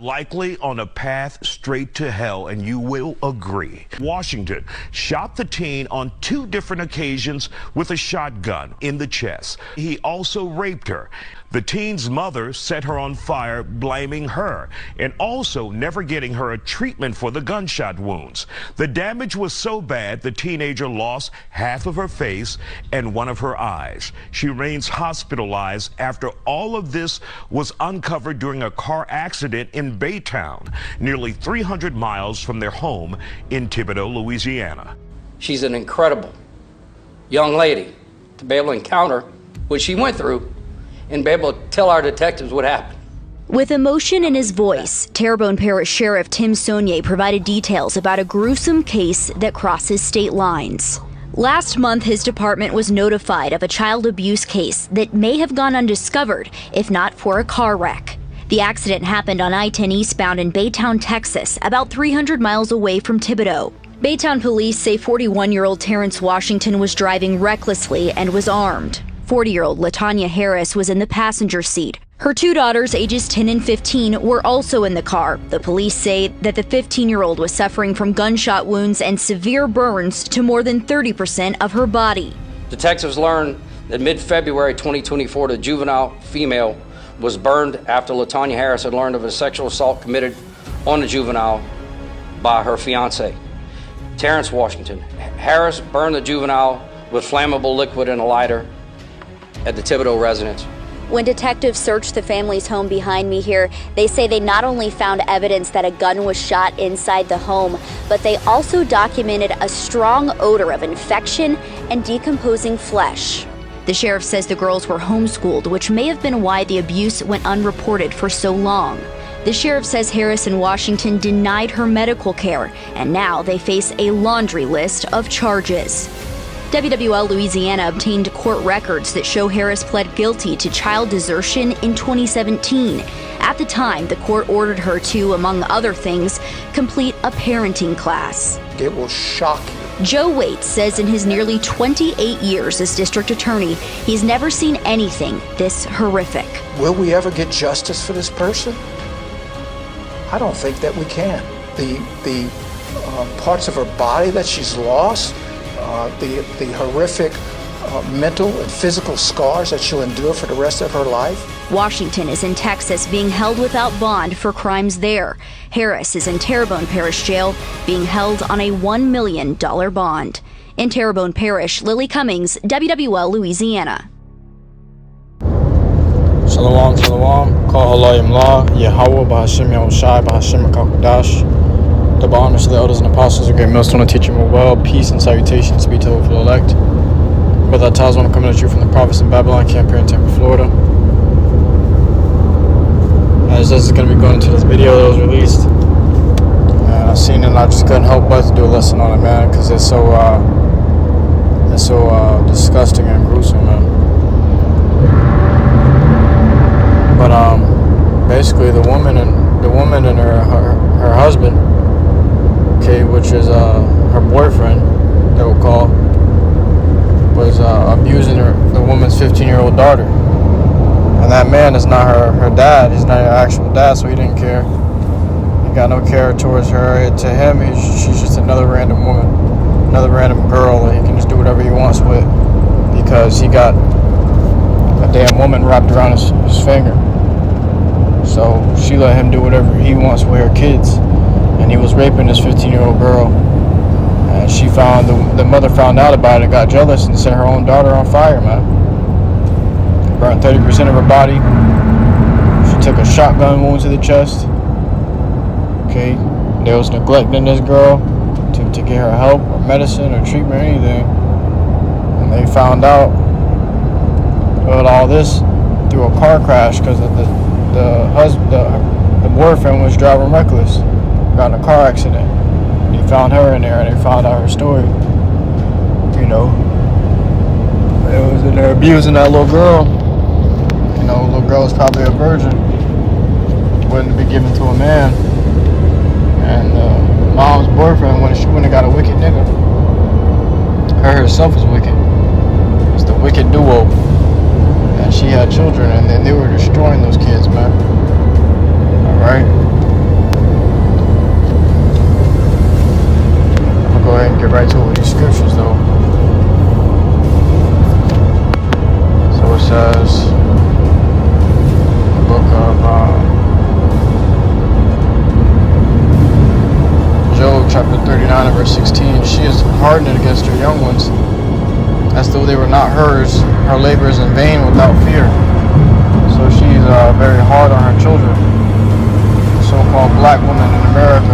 likely on a path straight to hell, and you will agree. Washington shot the teen on 2 different occasions with a shotgun in the chest. He also raped her. The teen's mother set her on fire, blaming her, and also never getting her a treatment for the gunshot wounds. The damage was so bad, the teenager lost half of her face and one of her eyes. She remains hospitalized after all of this was uncovered during a car accident in Baytown, nearly 300 miles from their home in Thibodaux, Louisiana. She's an incredible young lady to be able to encounter what she went through and be able to tell our detectives what happened. With emotion in his voice, Terrebonne Parish Sheriff Tim Saunier provided details about a gruesome case that crosses state lines. Last month, his department was notified of a child abuse case that may have gone undiscovered if not for a car wreck. The accident happened on I-10 eastbound in Baytown, Texas, about 300 miles away from Thibodaux. Baytown police say 41-year-old Terrence Washington was driving recklessly and was armed. 40-year-old LaTanya Harris was in the passenger seat. Her 2 daughters, ages 10 and 15, were also in the car. The police say that the 15-year-old was suffering from gunshot wounds and severe burns to more than 30% of her body. Detectives learned that mid-February 2024, the juvenile female was burned after LaTanya Harris had learned of a sexual assault committed on the juvenile by her fiance, Terrence Washington. Harris burned the juvenile with flammable liquid and a lighter at the Thibodaux residence. When detectives searched the family's home behind me here, they say they not only found evidence that a gun was shot inside the home, but they also documented a strong odor of infection and decomposing flesh. The sheriff says the girls were homeschooled, which may have been why the abuse went unreported for so long. The sheriff says Harris and Washington denied her medical care, and now they face a laundry list of charges. WWL Louisiana obtained court records that show Harris pled guilty to child desertion in 2017. At the time, the court ordered her to, among other things, complete a parenting class. It will shock you. Joe Waits says in his nearly 28 years as district attorney, he's never seen anything this horrific. Will we ever get justice for this person? I don't think that we can. The parts of her body that she's lost, the horrific mental and physical scars that she'll endure for the rest of her life. Washington is in Texas being held without bond for crimes there. Harris is in Terrebonne Parish Jail being held on a $1 million bond. In Terrebonne Parish, Lily Cummings, WWL Louisiana. Shalom, shalom. Call HALALYAM law. YAHAWAH, BAHASHAM, BAHASHAM, QADASH. Double honors to the elders and apostles, a great millstone to teach them well. Peace and salutations be to the hopeful elect. Brother Tazwan, I'm coming at you from the province of Babylon, camp here in Tampa, Florida. As this is going to be going into this video that was released, and I seen it and I just couldn't help but to do a lesson on it, man, because it's so disgusting and gruesome, man. But basically the woman and her husband, okay, which is her boyfriend, they will call, was abusing the woman's 15-year-old daughter. And that man is not her dad. He's not her actual dad, so he didn't care. He got no care towards her. To him, she's just another random woman, another random girl that he can just do whatever he wants with, because he got a damn woman wrapped around his finger. So she let him do whatever he wants with her kids. And he was raping this 15-year-old girl. And she found, the mother found out about it and got jealous and set her own daughter on fire, man. Burned 30% of her body. She took a shotgun wound to the chest. Okay, they was neglecting this girl to get her help or medicine or treatment or anything. And they found out about all this through a car crash because the boyfriend was driving reckless. Got in a car accident. They found her in there and they found out her story. You know, it was in there abusing that little girl. You know, little girl was probably a virgin, wouldn't be given to a man. And mom's boyfriend went and got a wicked nigga. Her herself was wicked. It's the wicked duo. And she had children, and then they were destroying those kids, man. All right. 29 and verse 16, she is hardened against her young ones, as though they were not hers. Her labor is in vain without fear. So she's very hard on her children. So-called black women in America.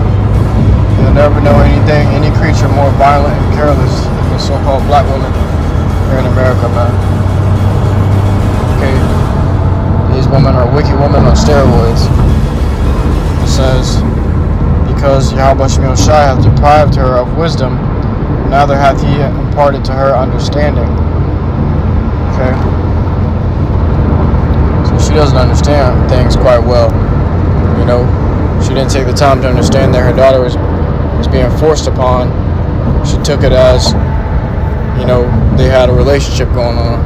You'll never know any creature more violent and careless than the so-called black women here in America, man. Okay, these women are wicked women on steroids. It says, because YAHAWASHI hath deprived her of wisdom, neither hath he imparted to her understanding. Okay, so she doesn't understand things quite well. You know, she didn't take the time to understand that her daughter was being forced upon. She took it as, you know, they had a relationship going on,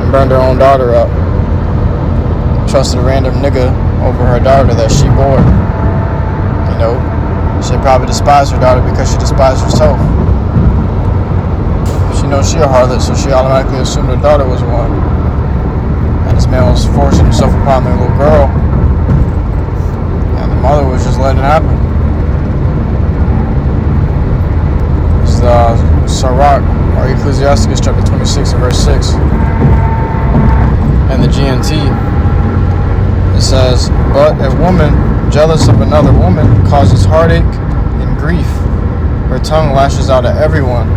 and burned her own daughter up. Trusted a random nigga over her daughter that she bore. You know, she probably despised her daughter because she despised herself. She knows she a harlot, so she automatically assumed her daughter was one. And this man was forcing himself upon their little girl, and the mother was just letting it happen. This is Sirach, or Ecclesiasticus chapter 26 and verse 6. And the GNT, it says, but a woman jealous of another woman causes heartache and grief. Her tongue lashes out at everyone.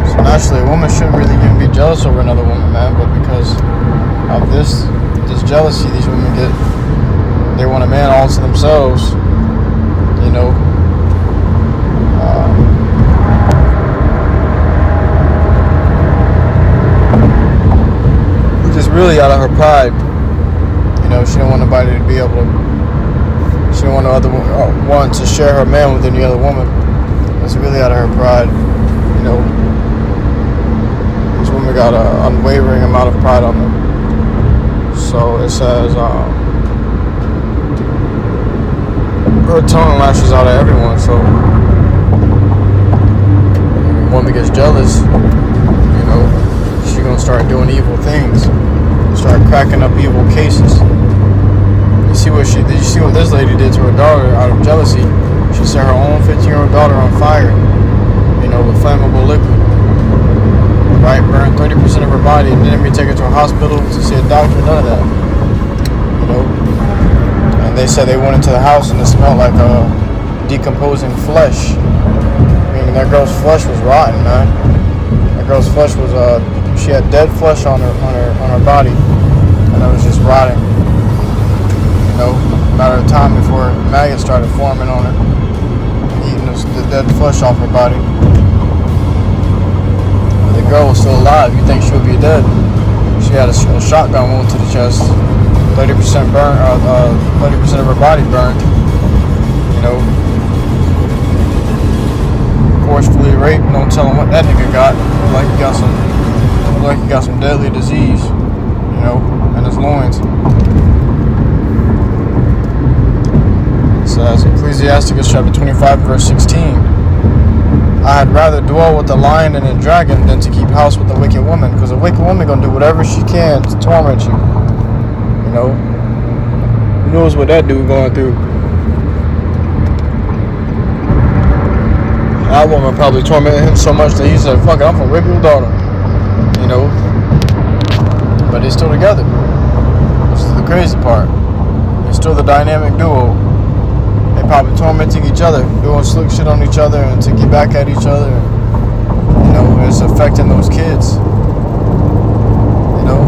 So naturally, a woman shouldn't really even be jealous over another woman, man. But because of this jealousy these women get, they want a man all to themselves. You know, which is really out of her pride. You know, she don't want nobody to be able to. She don't want no other one to share her man with any other woman. It's really out of her pride. You know, this woman got an unwavering amount of pride on them. So it says, her tongue lashes out at everyone. So when a woman gets jealous, you know, she gonna start doing evil things. Start cracking up evil cases. Did you see what this lady did to her daughter out of jealousy? She set her own 15-year-old daughter on fire, you know, with flammable liquid. Right? Burned 30% of her body and didn't even take her to a hospital to see a doctor, none of that. You know? And they said they went into the house and it smelled like decomposing flesh. I mean, that girl's flesh was rotten, man. That girl's flesh was she had dead flesh on her body, and it was just rotting. You know, a matter of time before maggots started forming on her, eating the dead flesh off her body. But the girl was still alive. You think she would be dead? She had a shotgun wound to the chest, 30% burn, 30% of her body burned. You know, forcefully raped. No telling what that nigga got. Like he got some deadly disease, you know, in his loins. It says, Ecclesiasticus chapter 25 verse 16, I had rather dwell with the lion and the dragon than to keep house with a wicked woman, because a wicked woman gonna do whatever she can to torment you. You know, who knows what that dude going through? That woman probably tormented him so much that he said, fuck it, I'm gonna rape your daughter. You know, but they're still together. This is the crazy part. They're still the dynamic duo. They probably tormenting each other, doing slick shit on each other, and to get back at each other. You know, it's affecting those kids. You know,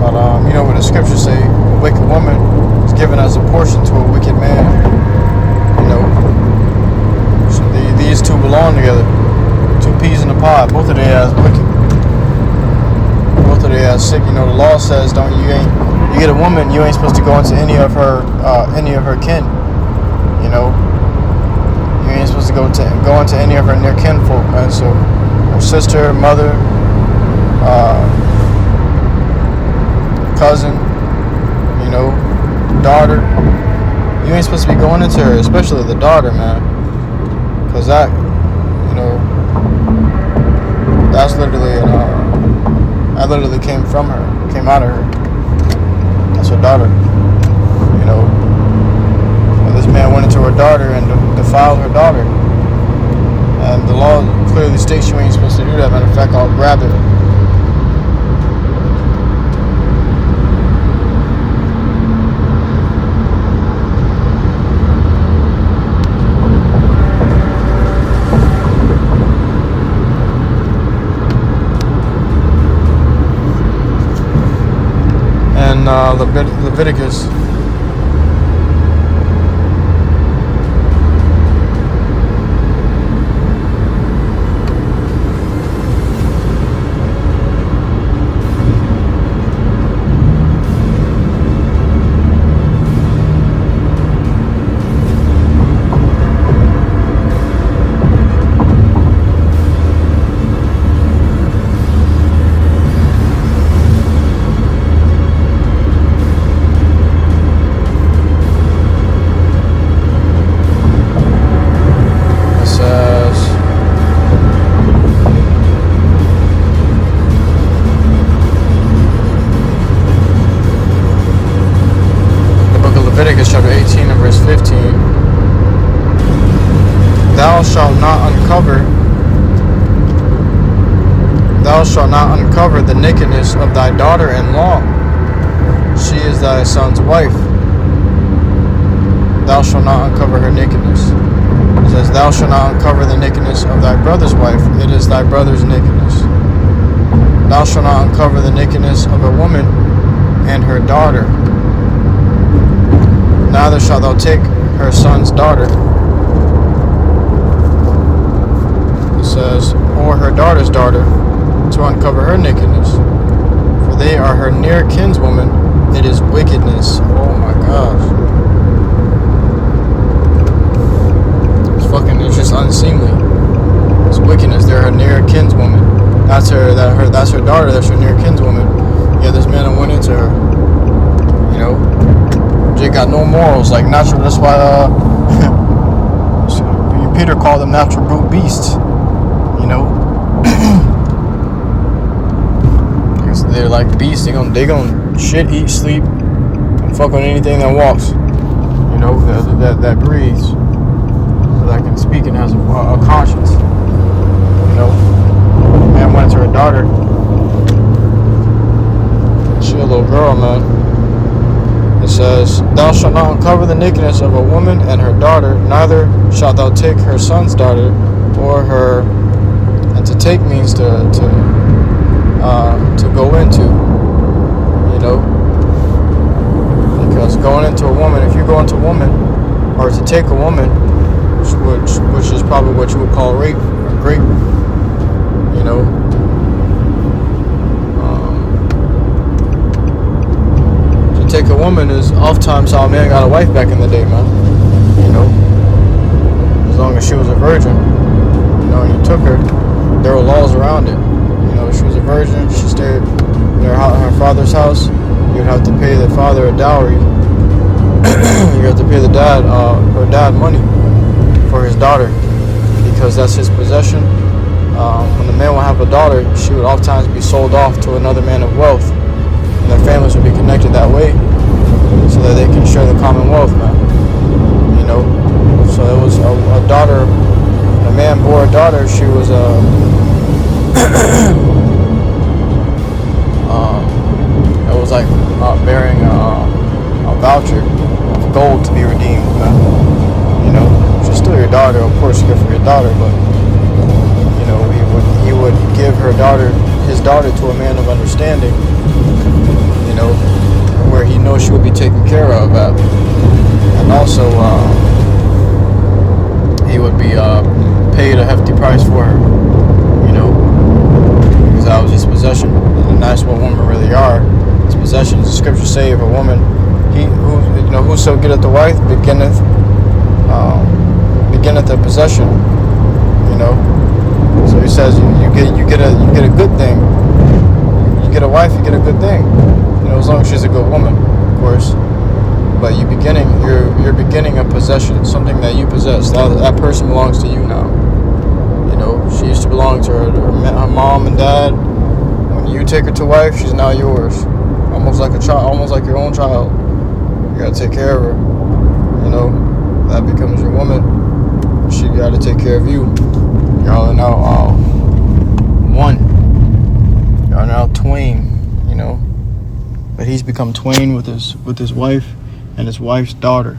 but you know what the scriptures say: a wicked woman is given as a portion to a wicked man. You know, so these two belong together. Two peas in a pod. Both of their ass wicked. Both of their ass sick. You know, the law says you get a woman, you ain't supposed to go into any of her kin. You know, you ain't supposed to go into any of her near kinfolk, man. So her sister, mother, cousin, you know, daughter, you ain't supposed to be going into her, especially the daughter, man, because that, you know, that's literally that literally came out of her. That's her daughter, you know. this man went into her daughter and defiled her daughter. And the law clearly states you ain't supposed to do that. Matter of fact, I'll grab it. Leviticus. Leviticus chapter 18 and verse 15. Thou shalt not uncover the nakedness of thy daughter-in-law. She is thy son's wife. Thou shalt not uncover her nakedness. It says, thou shalt not uncover the nakedness of thy brother's wife. It is thy brother's nakedness. Thou shalt not uncover the nakedness of a woman and her daughter. Neither shalt thou take her son's daughter. It says, or her daughter's daughter, to uncover her nakedness. For they are her near kinswoman. It is wickedness. Oh my gosh. It's just unseemly. It's wickedness. They're her near kinswoman. That's her daughter, that's her near kinswoman. Yeah, this man went into her. You know? Jay got no morals, like natural. That's why Peter called them natural brute beasts. You know, because they're like beasts. They gonna shit, eat, sleep, and fuck on anything that walks. You know, that breathes, that can speak and has a conscience. You know, man went to her daughter. She a little girl, man. It says, thou shalt not uncover the nakedness of a woman and her daughter, neither shalt thou take her son's daughter or her. And to take means to go into, you know, because going into a woman, if you go into a woman, or to take a woman, which is probably what you would call rape or grape, you know. Take a woman is oftentimes how a man got a wife back in the day, man. You know, as long as she was a virgin, you know, and you took her, there were laws around it. You know, she was a virgin, she stayed in her father's house. You'd have to pay the father a dowry. You have to pay the dad, her dad, money for his daughter, because that's his possession. When the man would have a daughter, she would oftentimes be sold off to another man of wealth. And their families would be connected that way, so that they can share the commonwealth, man. You know, so it was a daughter. A man bore a daughter. She was it was like bearing a voucher of gold to be redeemed, man. You know, she's still your daughter. Of course, you get for your daughter, but you know, he would give his daughter to a man of understanding. You know, where he knows she will be taken care of at. And also, he would be paid a hefty price for her, you know, because that was his possession. And that's what women really are. His possessions. The scriptures say of a woman, whoso getteth the wife beginneth a possession, you know. So he says you get a good thing. You get a wife, you get a good thing. You know, as long as she's a good woman, of course. But you're beginning a possession, something that you possess. That person belongs to you now. You know, she used to belong to her mom and dad. When you take her to wife, she's now yours. Almost like a child, almost like your own child. You gotta take care of her. You know, that becomes your woman, she got to take care of you. Y'all are now one. Y'all are now twain, you know. But he's become twain with his wife and his wife's daughter.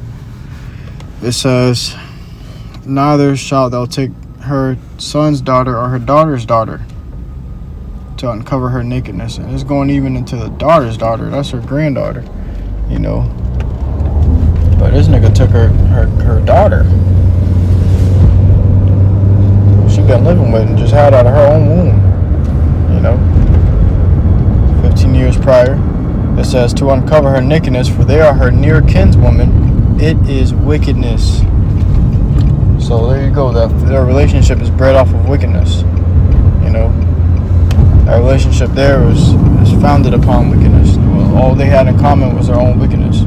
It says, neither shalt thou take her son's daughter or her daughter's daughter to uncover her nakedness. And it's going even into the daughter's daughter. That's her granddaughter, you know. But this nigga took her daughter. She been living with and just had out of her own womb, you know. 15 years prior. It says to uncover her nakedness, for they are her near kinswoman. It is wickedness. So there you go. Their relationship is bred off of wickedness. You know, that relationship there is founded upon wickedness. Well, all they had in common was their own wickedness.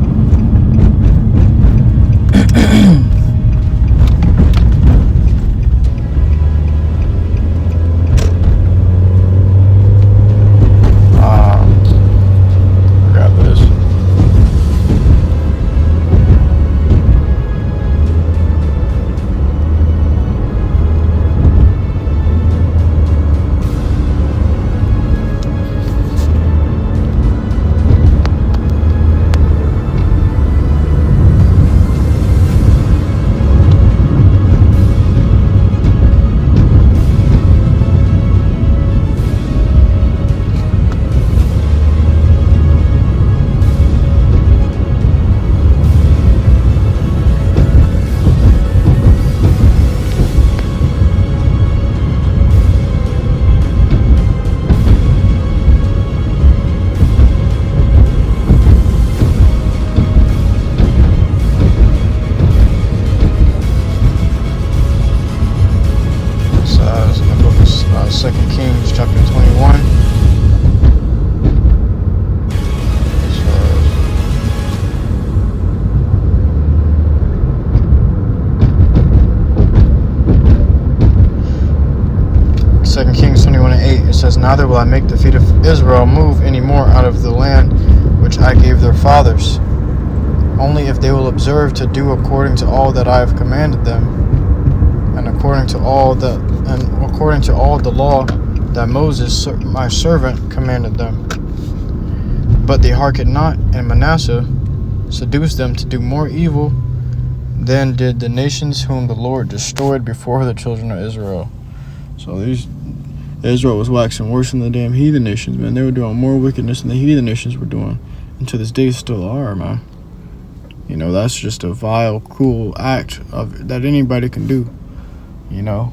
Neither will I make the feet of Israel move any more out of the land which I gave their fathers, only if they will observe to do according to all that I have commanded them, and according to all the law that Moses my servant commanded them. But they hearkened not, and Manasseh seduced them to do more evil than did the nations whom the Lord destroyed before the children of Israel. So Israel was waxing worse than the damn heathen nations, man. They were doing more wickedness than the heathen nations were doing. And to this day still are, man. You know, that's just a vile, cruel act that anybody can do. You know?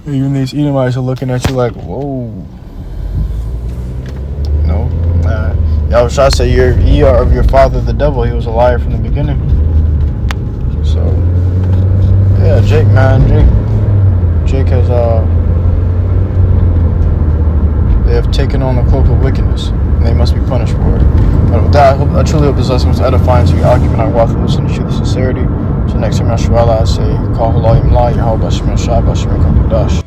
Even these Edomites are looking at you like, whoa. You know? Yahushua said, ye are of your father the devil. He was a liar from the beginning. So, yeah, Jake, man. Jake has, they have taken on the cloak of wickedness, and they must be punished for it. But with that, I truly hope this lesson was edifying to you. Occupant our wealth and listen to the sincerity. So next time, I say, call HALALYAM, YAHAWASHI, QADASH.